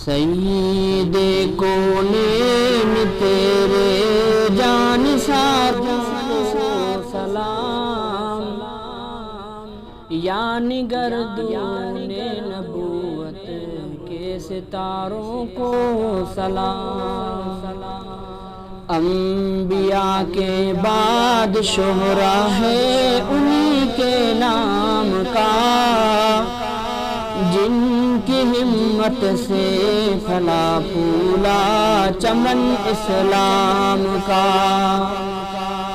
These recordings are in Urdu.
سید کونین تیرے جانثار سلام، یا نگردون نبوت کے ستاروں کو سلام۔ انبیاء کے بعد شہرا ہے انہی کے نام کا، جن کی ہمت سے پھلا پھولا چمن اسلام کا۔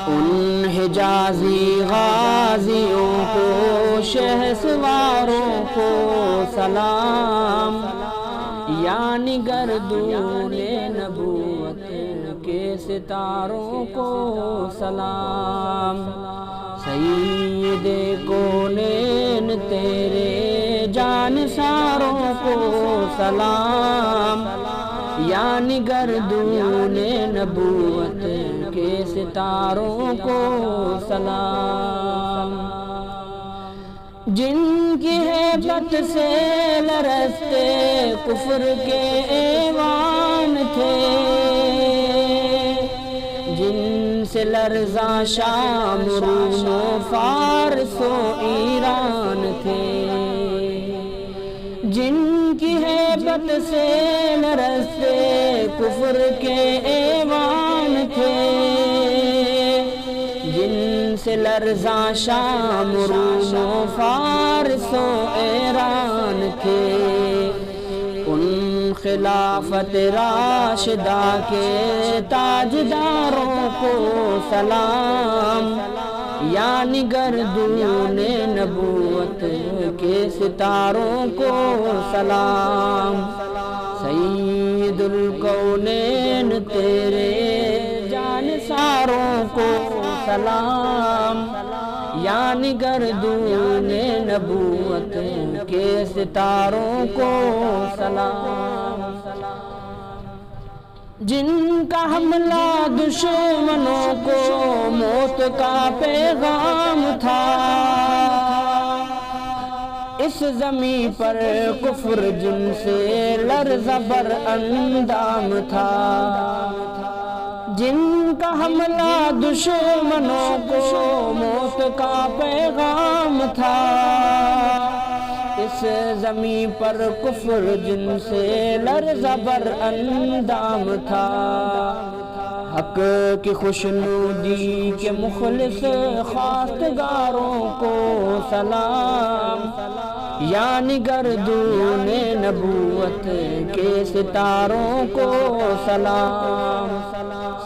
ان حجازی غازیوں کو شہسواروں کو سلام، یعنی گردون نبوت کے ستاروں کو سلام۔ سید کونین تیرے جانثاروں کو سلام، یعنی گردون نبوت کے ستاروں کو سلام۔ جن کی ہیبت سے لرزتے کفر کے ایوان تھے، جن سے لرزاں شام روم و فارس و ایران تھے، جن کی ہیبت سے لرزتے کفر کے ایوان تھے، جن سے لرزاں شام روم و فارس و ایران تھے، ان خلافت راشدہ کے تاجداروں کو سلام، یعنی گردون نبوت کے ستاروں کو سلام۔ سید الکونین تیرے جانثاروں کو سلام، یعنی گردون نبوت کے ستاروں کو سلام۔ جن کا حملہ دشمنوں کو موت کا پیغام تھا، اس زمین پر کفر جن سے لرزہ بر اندام تھا، جن کا حملہ دشمنوں کو موت کا پیغام تھا، اس زمین پر کفر جن سے لرزہ بر اندام تھا، حق کی خوشنودی کے مخلص خواستگاروں کو سلام، یعنی گردون نبوت کے ستاروں کو سلام۔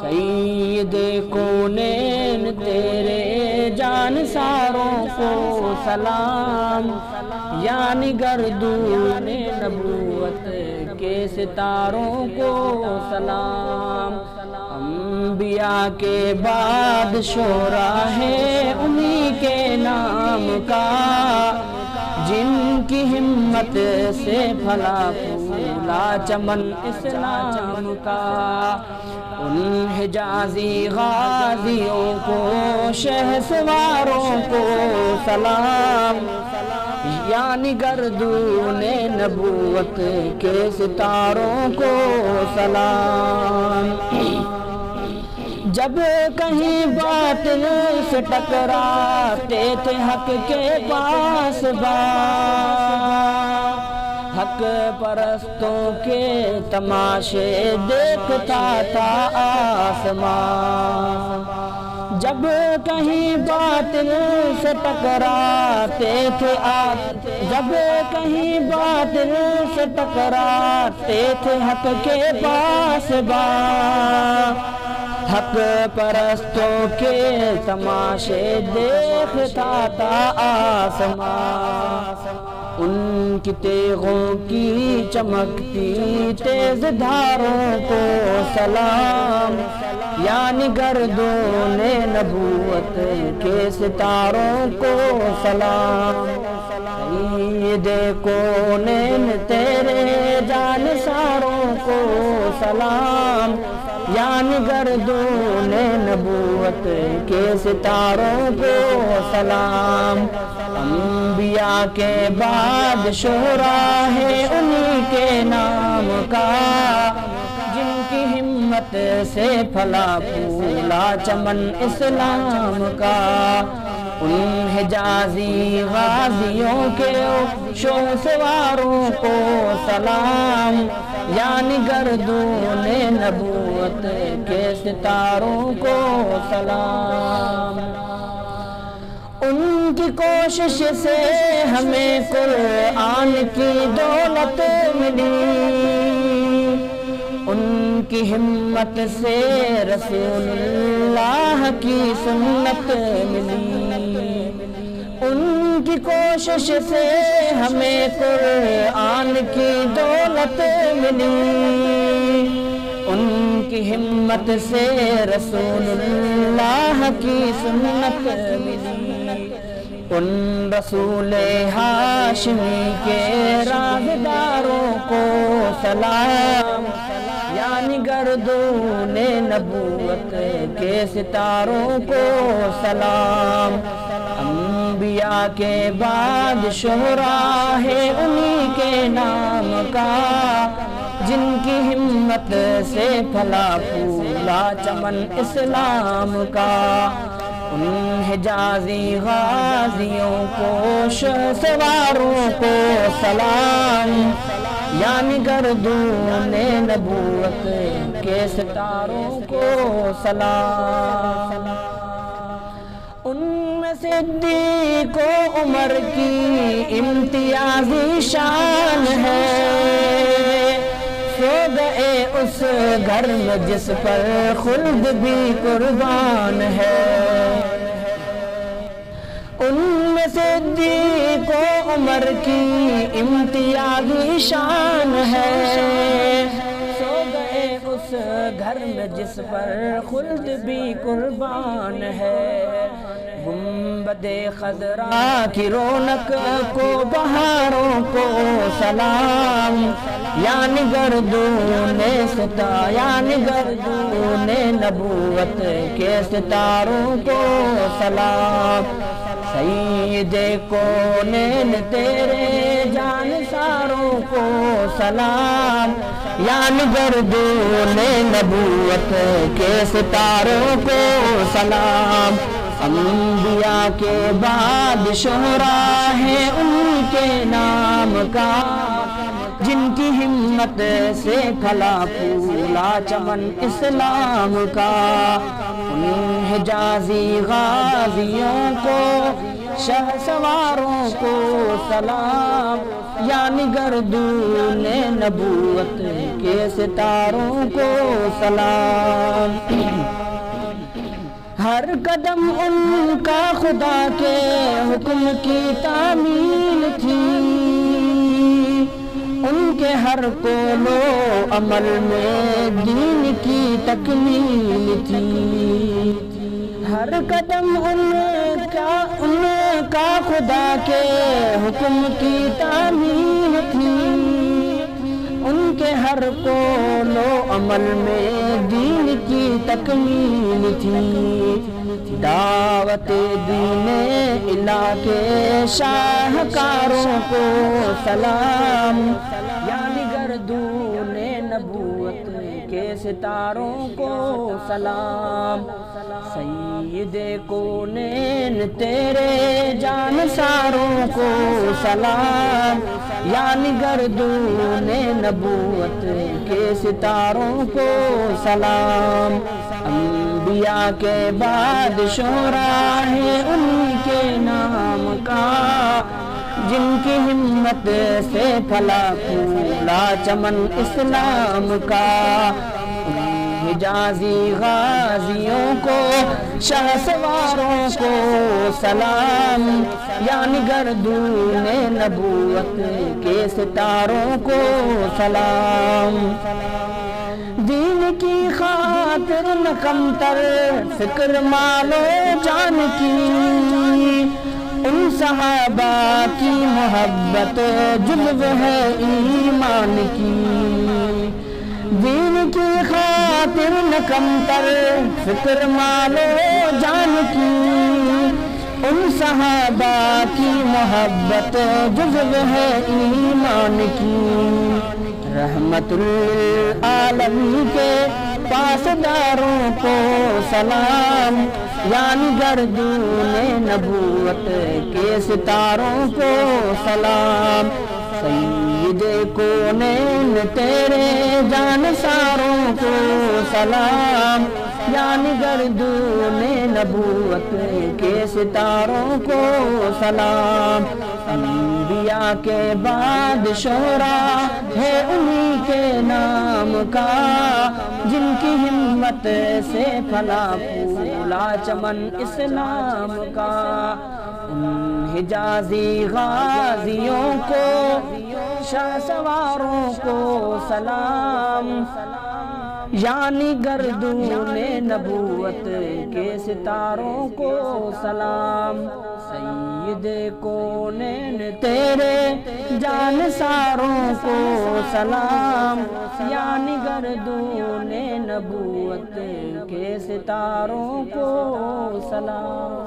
سید کونین تیرے جانثاروں کو سلام، یعنی گردون نبوت کے ستاروں کو سلام۔ انبیاء کے بعد شہرا ہے انہی کے نام کا، جن کی ہمت سے پھلا پھولا چمن اسلام کا۔ ان حجازی غازیوں کو شہسواروں کو سلام، یعنی گردون نبوت کے ستاروں کو سلام۔ جب کہیں باطل سے ٹکراتے تھے حق کے پاس حق پرستوں کے تماشے دیکھتا تھا آسمان۔ جب کہیں باطل سے ٹکراتے تھے جب کہیں باطل سے ٹکراتے تھے حق کے پاس حق پرستوں کے تماشے دیکھتا تھا آسمان۔ ان کی تیغوں کی چمکتی تیز دھاروں کو سلام، یعنی گردون نبوت کے ستاروں کو سلام۔ سید کونین تیرے جانثاروں کو سلام، یعنی گردون نبوت کے ستاروں کو سلام۔ انبیاء کے بعد شہرا ہے انہی کے نام کا، ہمت سے پھلا پھولا چمن اسلام کا، ان حجازی غازیوں کے شوق سواروں کو سلام، یعنی گردون نبوت کے ستاروں کو سلام۔ ان کی کوشش سے ہمیں قرآن کی دولت ملی، ان کی ہمت سے رسول اللہ کی سنت ملی، ان کی کوشش سے ہمیں قرآن کی دولت ملی، ان کی ہمت سے رسول اللہ کی سنت ملی، ان رسول ہاشمی کے رازداروں کو سلام، یعنی گردون نبوت کے ستاروں کو سلام۔ انبیاء کے بعد شہرا ہے انہی کے نام کا، جن کی ہمت سے پھلا پھولا چمن اسلام کا، ان حجازی غازیوں کو سواروں کو سلام، یعنی گردون نبوت کے ستاروں کو سلام۔ ان میں صدیق و عمر کی امتیازی شان ہے، سو گئے اس گھر میں جس پر خلد بھی قربان ہے، ان میں صدیق و عمر کی امتیازی شان ہے، سو گئے اس گھر میں جس پر خلد بھی قربان ہے، گنبد خضرا کی رونق کو بہاروں کو سلام، یعنی گردون یعنی گردون نبوت کے ستاروں کو سلام، سید کونین تیرے جانثاروں کو سلام، یعنی گردون نبوت کے ستاروں کو سلام۔ انبیاء کے بعد شہرا ہے ان کے نام کا، جن کی ہمت سے پھلا پھولا چمن اسلام کا، ان حجازی غازیوں کو شہ سواروں کو سلام، یعنی گردون نبوت کے ستاروں کو سلام۔ ہر قدم ان کا خدا کے حکم کی تعمیل تھی، ان کے ہر قول و عمل میں دین کی تکمیل تھی، ہر قدم ان کا خدا کے حکم کی تعمیل تھی، ان کے ہر قول و عمل میں دین کی تکمیل تھی، دعوت دین الہ کے شاہکاروں کو سلام، یعنی گردون نبوت کے ستاروں کو سلام، سید کونین تیرے جانثاروں کو سلام، یعنی گردون نبوت کے ستاروں کو سلام۔ انبیاء کے بعد شہرا ہے ان کے نام کا، جن کی ہمت سے پھلا پھولا چمن اسلام کا، حجازی غازیوں کو شہ سواروں کو سلام، یعنی گردون نبوت کے ستاروں کو سلام۔ دین کی خاطر نہ کمتر فکر مال و جان کی، ان صحابہ کی محبت جلوہ ہے ایمان کی، دین کی خاطر نہ کمتر فکر مال و جان کی، ان صحابہ کی محبت جزو ہے ایمان کی، رحمت للعالمین کے پاسداروں کو سلام، یعنی گردون نبوت کے ستاروں کو سلام، سید کونین تیرے جانساروں کو سلام، یعنی گردون نبوت کے ستاروں کو سلام، انبیاء کے بعد شہرا ہے انہی کے نام کا، جن کی ہمت سے پھلا پھولا چمن اسلام کا، ان حجازی غازیوں کو شاہ سواروں کو سلام، یعنی گردون نبوت کے ستاروں کو سلام، سید کونین تیرے جانساروں کو سلام، یعنی گردون نبوت کے ستاروں کو سلام۔